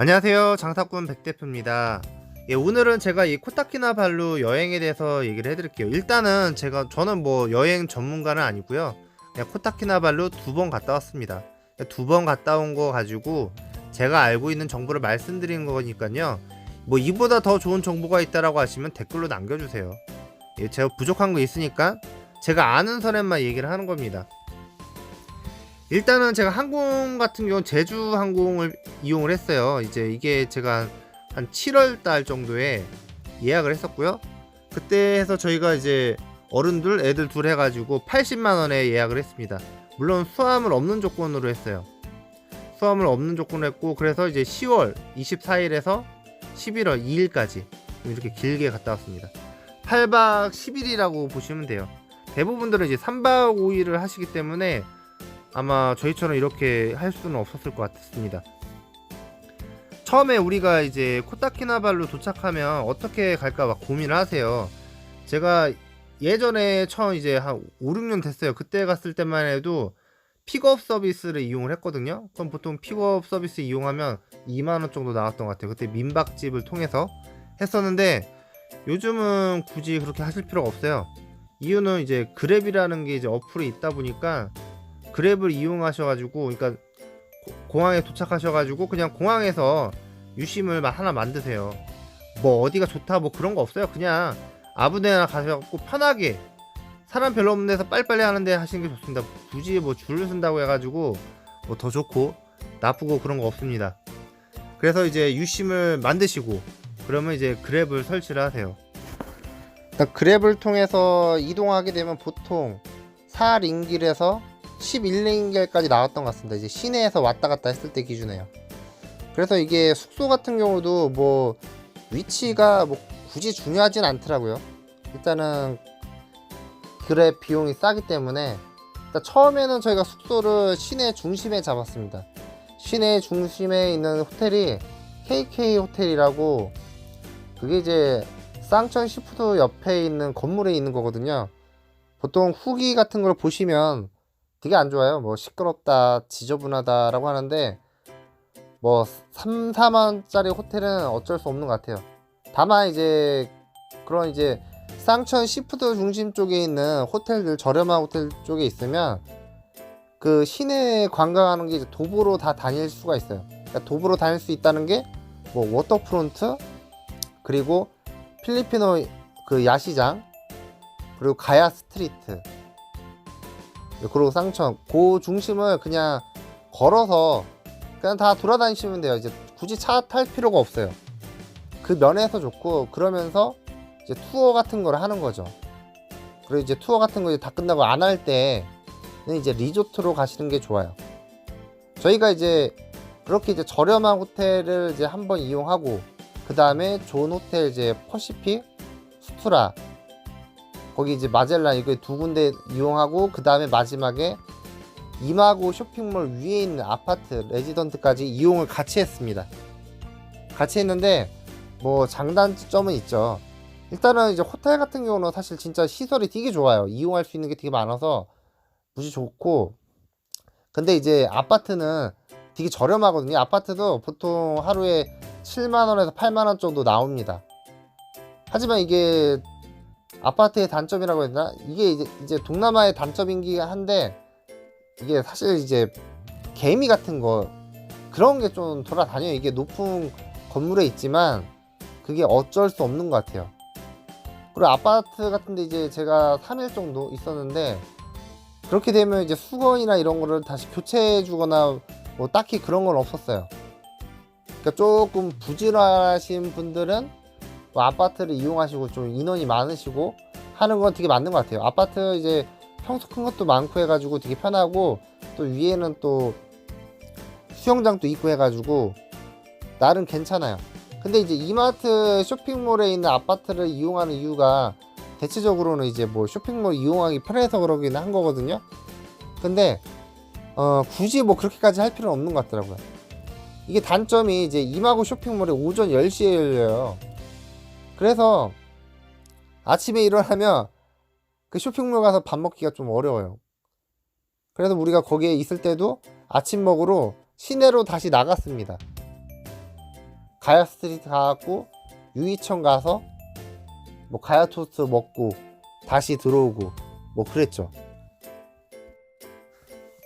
안녕하세요. 장사꾼 백대표입니다. 오늘은 제가 이 코타키나발루 여행에 대해서 얘기를 해드릴게요. 일단은 저는 뭐 여행 전문가는 아니고요. 그냥 코타키나발루 2번 갔다 왔습니다. 2번 갔다 온 거 가지고 제가 알고 있는 정보를 말씀드리는 거니까요. 뭐 이보다 더 좋은 정보가 있다라고 하시면 댓글로 남겨주세요. 제가 부족한 거 있으니까 제가 아는 선에만 얘기를 하는 겁니다. 일단은 제가 항공 같은 경우는 제주 항공을 이용을 했어요. 이제 이게 제가 한 7월 달 정도에 예약을 했었고요. 그때 해서 저희가 이제 어른들 애들 둘 해가지고 80만 원에 예약을 했습니다. 물론 수화물 없는 조건으로 했어요. 수화물 없는 조건으로 했고, 그래서 이제 10월 24일에서 11월 2일까지 이렇게 길게 갔다 왔습니다. 8박 10일이라고 보시면 돼요. 대부분들은 이제 3박 5일을 하시기 때문에 아마 저희처럼 이렇게 할 수는 없었을 것 같습니다. 처음에 우리가 이제 코타키나발루 도착하면 어떻게 갈까 막 고민을 하세요. 제가 예전에 처음 이제 한 5, 6년 됐어요. 그때 갔을 때만 해도 픽업 서비스를 이용을 했거든요. 그럼 보통 픽업 서비스 이용하면 2만원 정도 나왔던 것 같아요. 그때 민박집을 통해서 했었는데 요즘은 굳이 그렇게 하실 필요가 없어요. 이유는 이제 그랩이라는 게 이제 어플이 있다 보니까 그랩을 이용하셔가지고, 그러니까 공항에 도착하셔가지고 그냥 공항에서 유심을 하나 만드세요. 뭐 어디가 좋다 뭐 그런 거 없어요. 그냥 아무데나 가셔갖고 편하게 사람 별로 없는 데서 빨리빨리 하는데 하시는 게 좋습니다. 굳이 뭐 줄을 쓴다고 해가지고 뭐 더 좋고 나쁘고 그런 거 없습니다. 그래서 이제 유심을 만드시고 그러면 이제 그랩을 설치를 하세요. 그랩을 통해서 이동하게 되면 보통 4링길에서 11링길까지 나왔던 것 같습니다. 이제 시내에서 왔다 갔다 했을 때 기준에요. 그래서 이게 숙소 같은 경우도 뭐 위치가 뭐 굳이 중요하진 않더라고요. 일단은 그랩 비용이 싸기 때문에 일단 처음에는 저희가 숙소를 시내 중심에 잡았습니다. 시내 중심에 있는 호텔이 KK 호텔이라고, 그게 이제 쌍천 시푸드 옆에 있는 건물에 있는 거거든요. 보통 후기 같은 걸 보시면 되게 안 좋아요. 뭐 시끄럽다, 지저분하다 라고 하는데 뭐 3, 4만원짜리 호텔은 어쩔 수 없는 것 같아요. 다만 이제 그런 이제 쌍천 시푸드 중심 쪽에 있는 호텔들, 저렴한 호텔 쪽에 있으면 그 시내 관광하는 게 이제 도보로 다 다닐 수가 있어요. 그러니까 도보로 다닐 수 있다는 게 뭐 워터프론트, 그리고 필리핀어 그 야시장, 그리고 가야 스트리트, 그리고 쌍천, 그 중심을 그냥 걸어서 그냥 다 돌아다니시면 돼요. 이제 굳이 차 탈 필요가 없어요. 그 면에서 좋고, 그러면서 이제 투어 같은 걸 하는 거죠. 그리고 이제 투어 같은 거 다 끝나고 안 할 때는 이제 리조트로 가시는 게 좋아요. 저희가 이제 그렇게 이제 저렴한 호텔을 이제 한번 이용하고, 그 다음에 좋은 호텔 이제 퍼시픽, 스투라, 거기 이제 마젤란, 이거 두 군데 이용하고, 그 다음에 마지막에 이마고 쇼핑몰 위에 있는 아파트 레지던트까지 이용을 같이 했습니다. 같이 했는데 뭐 장단점은 있죠. 일단은 이제 호텔 같은 경우는 사실 진짜 시설이 되게 좋아요. 이용할 수 있는 게 되게 많아서 무지 좋고, 근데 이제 아파트는 되게 저렴하거든요. 아파트도 보통 하루에 7만원에서 8만원 정도 나옵니다. 하지만 이게 아파트의 단점이라고 해야 되나? 이게 이제 동남아의 단점이긴 한데, 이게 사실 이제 개미 같은 거 그런 게 좀 돌아다녀요. 이게 높은 건물에 있지만 그게 어쩔 수 없는 것 같아요. 그리고 아파트 같은데 이제 제가 3일 정도 있었는데, 그렇게 되면 이제 수건이나 이런 거를 다시 교체해 주거나 뭐 딱히 그런 건 없었어요. 그러니까 조금 부지런하신 분들은 뭐 아파트를 이용하시고 좀 인원이 많으시고 하는 건 되게 맞는 것 같아요. 아파트 이제 평수 큰 것도 많고 해가지고 되게 편하고, 또 위에는 또 수영장도 있고 해가지고 나름 괜찮아요. 근데 이제 이마트 쇼핑몰에 있는 아파트를 이용하는 이유가 대체적으로는 이제 뭐 쇼핑몰 이용하기 편해서 그러긴 한 거거든요. 근데 굳이 뭐 그렇게까지 할 필요는 없는 것 같더라고요. 이게 단점이 이제 이마고 쇼핑몰이 오전 10시에 열려요. 그래서 아침에 일어나면 그 쇼핑몰 가서 밥 먹기가 좀 어려워요. 그래서 우리가 거기에 있을 때도 아침 먹으러 시내로 다시 나갔습니다. 가야 스트리트 가갖고 유이천 가서 뭐 가야 토스트 먹고 다시 들어오고 뭐 그랬죠.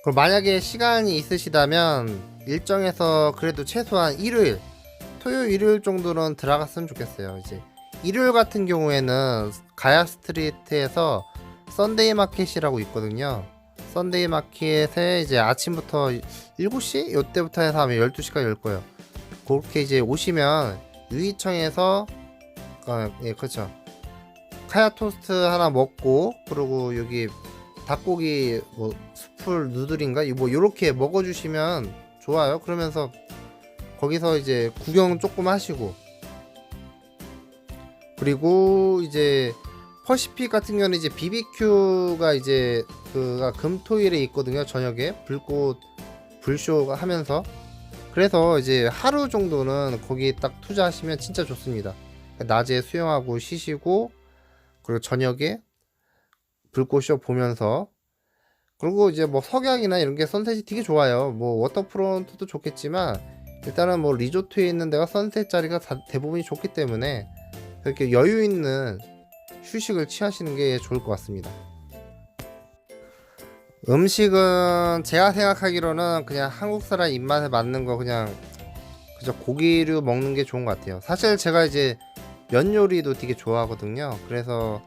그럼 만약에 시간이 있으시다면 일정에서 그래도 최소한 일요일, 토요일, 일요일 정도는 들어갔으면 좋겠어요. 이제 일요일 같은 경우에는 가야 스트리트에서 썬데이 마켓이라고 있거든요. 썬데이 마켓에 이제 아침부터 7시? 요때부터 해서 하면 12시까지 열 거예요. 그렇게 이제 오시면 유이청에서 예, 그렇죠. 카야 토스트 하나 먹고, 그리고 여기 닭고기 뭐 수풀 누들인가 뭐 요렇게 먹어주시면 좋아요. 그러면서 거기서 이제 구경 조금 하시고, 그리고 이제 퍼시픽 같은 경우는 이제 BBQ가 이제 그가 금토일에 있거든요. 저녁에 불꽃 불쇼가 하면서. 그래서 이제 하루 정도는 거기 딱 투자하시면 진짜 좋습니다. 낮에 수영하고 쉬시고, 그리고 저녁에 불꽃쇼 보면서, 그리고 이제 뭐 석양이나 이런 게 선셋이 되게 좋아요. 뭐 워터프론트도 좋겠지만 일단은 뭐 리조트에 있는 데가 선셋 자리가 대부분이 좋기 때문에 이렇게 여유 있는 휴식을 취하시는 게 좋을 것 같습니다. 음식은 제가 생각하기로는 그냥 한국 사람 입맛에 맞는 거 그냥 그저 고기류 먹는 게 좋은 것 같아요. 사실 제가 이제 면 요리도 되게 좋아하거든요. 그래서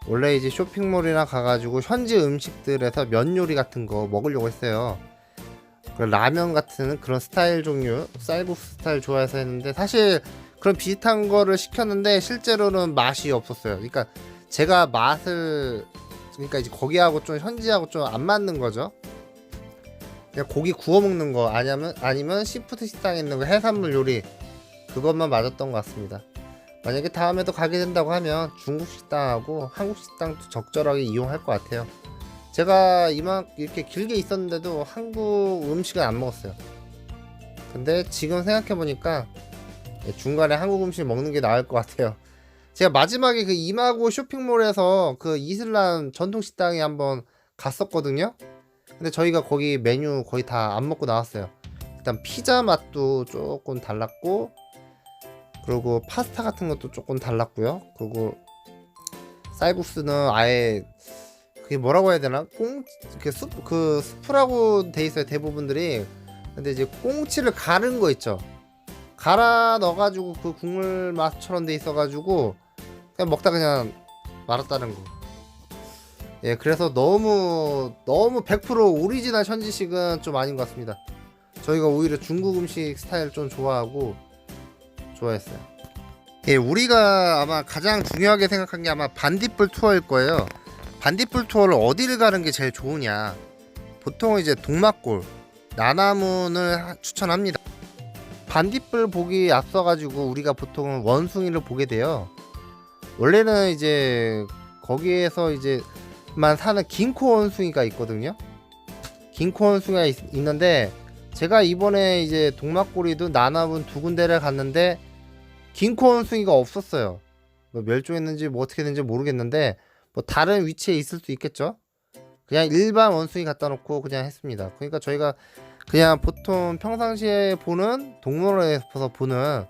원래 이제 쇼핑몰이나 가가지고 현지 음식들에서 면 요리 같은 거 먹으려고 했어요. 라면 같은 그런 스타일 종류, 쌀국수 스타일 좋아해서 했는데 사실 그런 비슷한 거를 시켰는데 실제로는 맛이 없었어요. 그러니까 제가 맛을, 그러니까 이제 거기하고 좀 현지하고 좀 안 맞는 거죠. 그냥 고기 구워 먹는 거 아니면 시푸드 식당에 있는 거 해산물 요리, 그것만 맞았던 것 같습니다. 만약에 다음에도 가게 된다고 하면 중국 식당하고 한국 식당도 적절하게 이용할 것 같아요. 제가 이렇게 길게 있었는데도 한국 음식은 안 먹었어요. 근데 지금 생각해보니까 중간에 한국 음식 먹는 게 나을 것 같아요. 제가 마지막에 그 이마고 쇼핑몰에서 그 이슬람 전통 식당에 한번 갔었거든요. 근데 저희가 거기 메뉴 거의 다 안 먹고 나왔어요. 일단 피자 맛도 조금 달랐고, 그리고 파스타 같은 것도 조금 달랐고요. 그리고 쌀국수는 아예 그게 뭐라고 해야 되나? 그 스프라고 돼 있어요, 대부분들이. 근데 이제 꽁치를 갈은 거 있죠. 갈아 넣어가지고 그 국물 맛처럼 돼 있어가지고 그냥 먹다 그냥 말았다는 거. 예, 그래서 너무 100% 오리지널 현지식은 좀 아닌 것 같습니다. 저희가 오히려 중국 음식 스타일 좀 좋아하고 좋아했어요. 예, 우리가 아마 가장 중요하게 생각한 게 아마 반딧불 투어일 거예요. 반딧불 투어를 어디를 가는 게 제일 좋으냐? 보통 이제 동막골, 나나문을 추천합니다. 반딧불 보기 앞서가지고 우리가 보통 원숭이를 보게 돼요. 원래는 이제 거기에서 이제만 사는 긴코 원숭이가 있거든요. 긴코 원숭이가 있는데 제가 이번에 이제 동막골이도 나나문 두 군데를 갔는데 긴코 원숭이가 없었어요. 뭐 멸종했는지 뭐 어떻게 됐는지 모르겠는데 뭐 다른 위치에 있을 수 있겠죠. 그냥 일반 원숭이 갖다 놓고 그냥 했습니다. 그러니까 저희가 그냥 보통 평상시에 보는 동물원에서 보는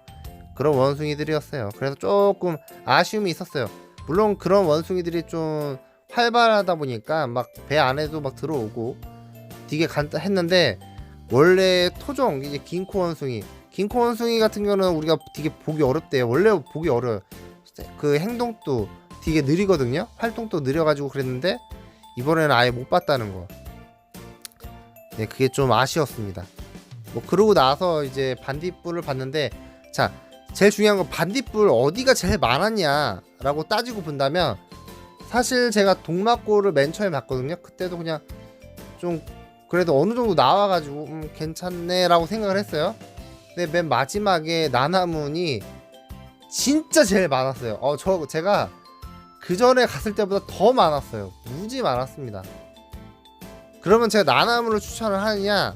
그런 원숭이들이었어요. 그래서 조금 아쉬움이 있었어요. 물론 그런 원숭이들이 좀 활발하다 보니까 막 배 안에도 막 들어오고 되게 했는데, 원래 토종 이제 긴코 원숭이 같은 경우는 우리가 되게 보기 어렵대요. 원래 보기 어려요. 그 행동도 되게 느리거든요. 활동도 느려가지고 그랬는데 이번에는 아예 못 봤다는 거. 네, 그게 좀 아쉬웠습니다. 뭐 그러고 나서 이제 반딧불을 봤는데, 자, 제일 중요한 건 반딧불 어디가 제일 많았냐 라고 따지고 본다면 사실 제가 동막골을 맨 처음에 봤거든요. 그때도 그냥 좀 그래도 어느 정도 나와가지고 괜찮네 라고 생각을 했어요. 근데 맨 마지막에 나나문이 진짜 제일 많았어요. 제가 그 전에 갔을 때보다 더 많았어요. 무지 많았습니다. 그러면 제가 나나문을 추천을 하느냐?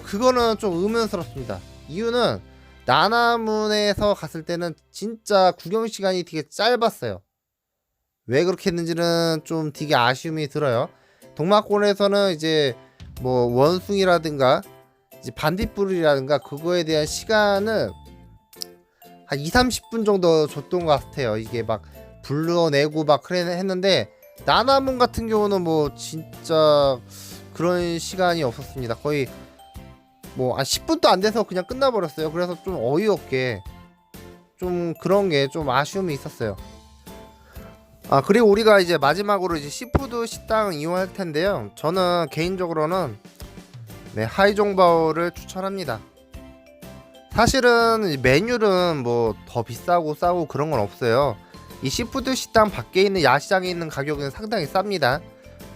그거는 좀 의문스럽습니다. 이유는 나나문에서 갔을 때는 진짜 구경 시간이 되게 짧았어요. 왜 그렇게 했는지는 좀 되게 아쉬움이 들어요. 동막골에서는 이제 뭐 원숭이라든가 이제 반딧불이라든가 그거에 대한 시간을 한 2-30분 정도 줬던 것 같아요. 이게 막 불러내고 막 그래 했는데 나나문 같은 경우는 뭐 진짜 그런 시간이 없었습니다. 거의 뭐 한 10분도 안 돼서 그냥 끝나버렸어요. 그래서 좀 어이없게 좀 그런 게 좀 아쉬움이 있었어요. 아, 그리고 우리가 이제 마지막으로 이제 시푸드 식당 이용할 텐데요. 저는 개인적으로는 네, 하이종바오를 추천합니다. 사실은 메뉴는 뭐 더 비싸고 싸고 그런 건 없어요. 이 시푸드 식당 밖에 있는 야시장에 있는 가격은 상당히 쌉니다.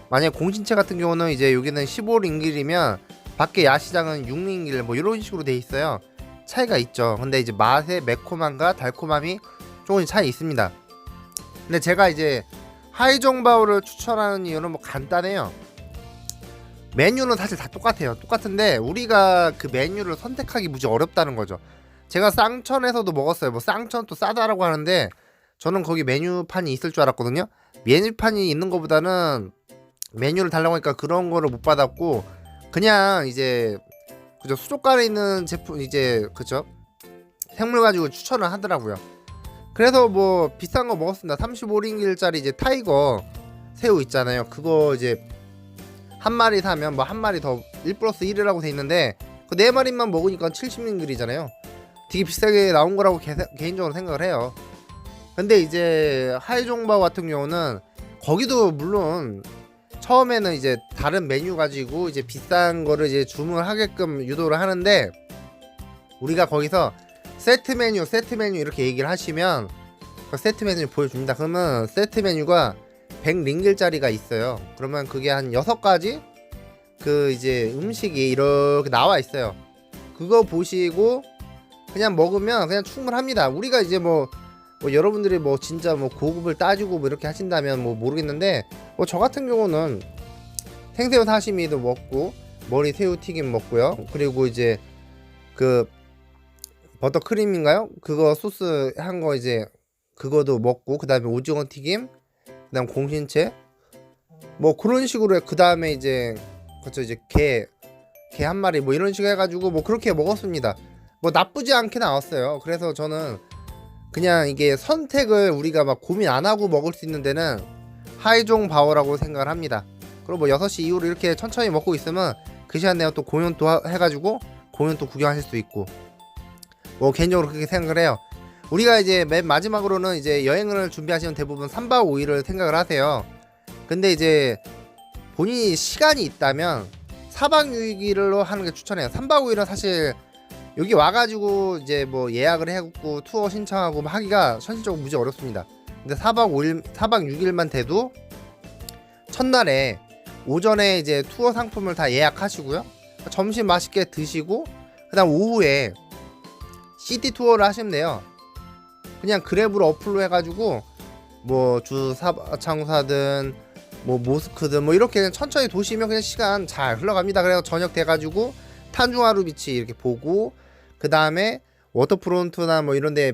만약 공신채 같은 경우는 이제 여기는 15링길이면 밖에 야시장은 6링길 뭐 이런 식으로 돼 있어요. 차이가 있죠. 근데 이제 맛의 매콤함과 달콤함이 조금 차이 있습니다. 근데 제가 이제 하이종바오를 추천하는 이유는 뭐 간단해요. 메뉴는 사실 다 똑같아요. 똑같은데 우리가 그 메뉴를 선택하기 무지 어렵다는 거죠. 제가 쌍천에서도 먹었어요. 뭐 쌍천 또 싸다라고 하는데 저는 거기 메뉴판이 있을 줄 알았거든요. 메뉴판이 있는 것보다는 메뉴를 달라고 하니까 그런 거를 못 받았고 그냥 이제 그죠, 수족관에 있는 제품 이제 그죠, 생물 가지고 추천을 하더라고요. 그래서 뭐 비싼 거 먹었습니다. 35링길짜리 이제 타이거 새우 있잖아요. 그거 이제 한 마리 사면 뭐 한 마리 더 1+1이라고 돼 있는데 그 4마리만 먹으니까 70링길이잖아요. 되게 비싸게 나온 거라고 개인적으로 생각을 해요. 근데 이제 하이종바오 같은 경우는 거기도 물론 처음에는 이제 다른 메뉴 가지고 이제 비싼 거를 이제 주문을 하게끔 유도를 하는데 우리가 거기서 세트 메뉴 이렇게 얘기를 하시면 그 세트 메뉴 보여줍니다. 그러면 세트 메뉴가 100링길짜리가 있어요. 그러면 그게 한 6가지 그 이제 음식이 이렇게 나와 있어요. 그거 보시고 그냥 먹으면 그냥 충분합니다. 우리가 이제 뭐 여러분들이 뭐 진짜 뭐 고급을 따지고 뭐 이렇게 하신다면 뭐 모르겠는데 뭐 저 같은 경우는 생새우 사시미도 먹고 머리 새우 튀김 먹고요. 그리고 이제 그 버터크림인가요? 그거 소스 한 거 이제 그거도 먹고 그 다음에 오징어 튀김 그 다음 공신채 뭐 그런 식으로 그 다음에 이제 그쵸 이제 게 한 마리 뭐 이런 식으로 해가지고 뭐 그렇게 먹었습니다. 뭐 나쁘지 않게 나왔어요. 그래서 저는 그냥 이게 선택을 우리가 막 고민 안 하고 먹을 수 있는 데는 하이종바오라고 생각을 합니다. 그리고 뭐 6시 이후로 이렇게 천천히 먹고 있으면 그 시간 내에 또 공연 또 해가지고 공연 또 구경하실 수 있고 뭐 개인적으로 그렇게 생각을 해요. 우리가 이제 맨 마지막으로는 이제 여행을 준비하시는 대부분 3박 5일을 생각을 하세요. 근데 이제 본인이 시간이 있다면 4박 6일로 하는 게 추천해요. 3박 5일은 사실 여기 와가지고 이제 뭐 예약을 해갖고 투어 신청하고 하기가 현실적으로 무지 어렵습니다. 근데 4박 6일만 돼도 첫날에 오전에 이제 투어 상품을 다 예약하시고요. 점심 맛있게 드시고 그 다음 오후에 시티 투어를 하시면 돼요. 그냥 그랩으로 어플로 해가지고 뭐 주 사창사든 뭐 모스크든 뭐 이렇게 그냥 천천히 도시면 그냥 시간 잘 흘러갑니다. 그래서 저녁 돼가지고 탄중하루 비치 이렇게 보고 그 다음에 워터프론트나 뭐 이런데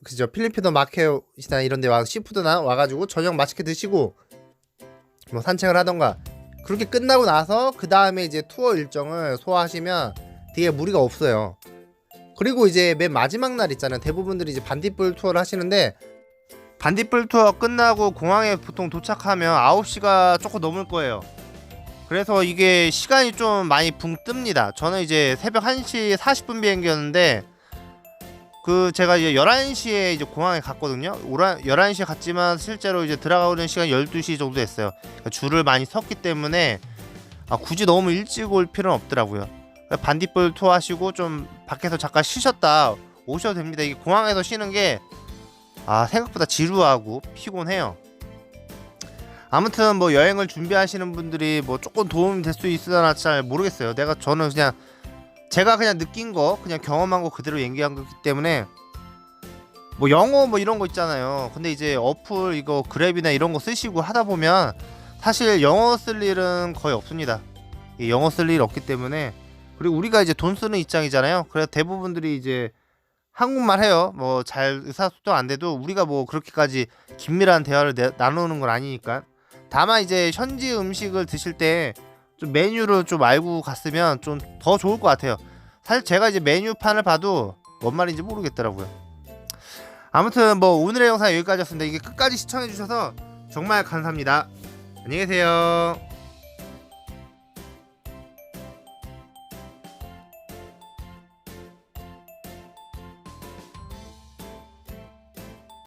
그죠 필리핀도 마켓이나 이런데 와 시푸드나 와가지고 저녁 맛있게 드시고 뭐 산책을 하던가 그렇게 끝나고 나서 그 다음에 이제 투어 일정을 소화하시면 되게 무리가 없어요. 그리고 이제 맨 마지막 날 있잖아요. 대부분들이 이제 반딧불 투어를 하시는데 반딧불 투어 끝나고 공항에 보통 도착하면 9시가 조금 넘을 거예요. 그래서 이게 시간이 좀 많이 붕 뜹니다. 저는 이제 새벽 1시 40분 비행기였는데 그 제가 이제 11시에 이제 공항에 갔거든요. 11시에 갔지만 실제로 이제 들어가는 시간이 12시 정도 됐어요. 그러니까 줄을 많이 섰기 때문에 굳이 너무 일찍 올 필요는 없더라고요. 반딧불 투어 하시고 좀 밖에서 잠깐 쉬셨다 오셔도 됩니다. 이게 공항에서 쉬는 게 생각보다 지루하고 피곤해요. 아무튼 뭐 여행을 준비하시는 분들이 뭐 조금 도움이 될 수 있으나 잘 모르겠어요. 저는 그냥 제가 그냥 느낀 거 그냥 경험한 거 그대로 얘기한 거기 때문에 뭐 영어 뭐 이런 거 있잖아요. 근데 이제 어플 이거 그랩이나 이런 거 쓰시고 하다 보면 사실 영어 쓸 일은 거의 없습니다. 영어 쓸 일 없기 때문에 그리고 우리가 이제 돈 쓰는 입장이잖아요. 그래서 대부분들이 이제 한국말 해요. 뭐 잘 의사소통 안 돼도 우리가 뭐 그렇게까지 긴밀한 대화를 나누는 건 아니니까. 다만 이제 현지 음식을 드실 때 좀 메뉴를 좀 알고 갔으면 좀 더 좋을 것 같아요. 사실 제가 이제 메뉴판을 봐도 뭔 말인지 모르겠더라고요. 아무튼 뭐 오늘의 영상 여기까지였습니다. 이게 끝까지 시청해주셔서 정말 감사합니다. 안녕히 계세요.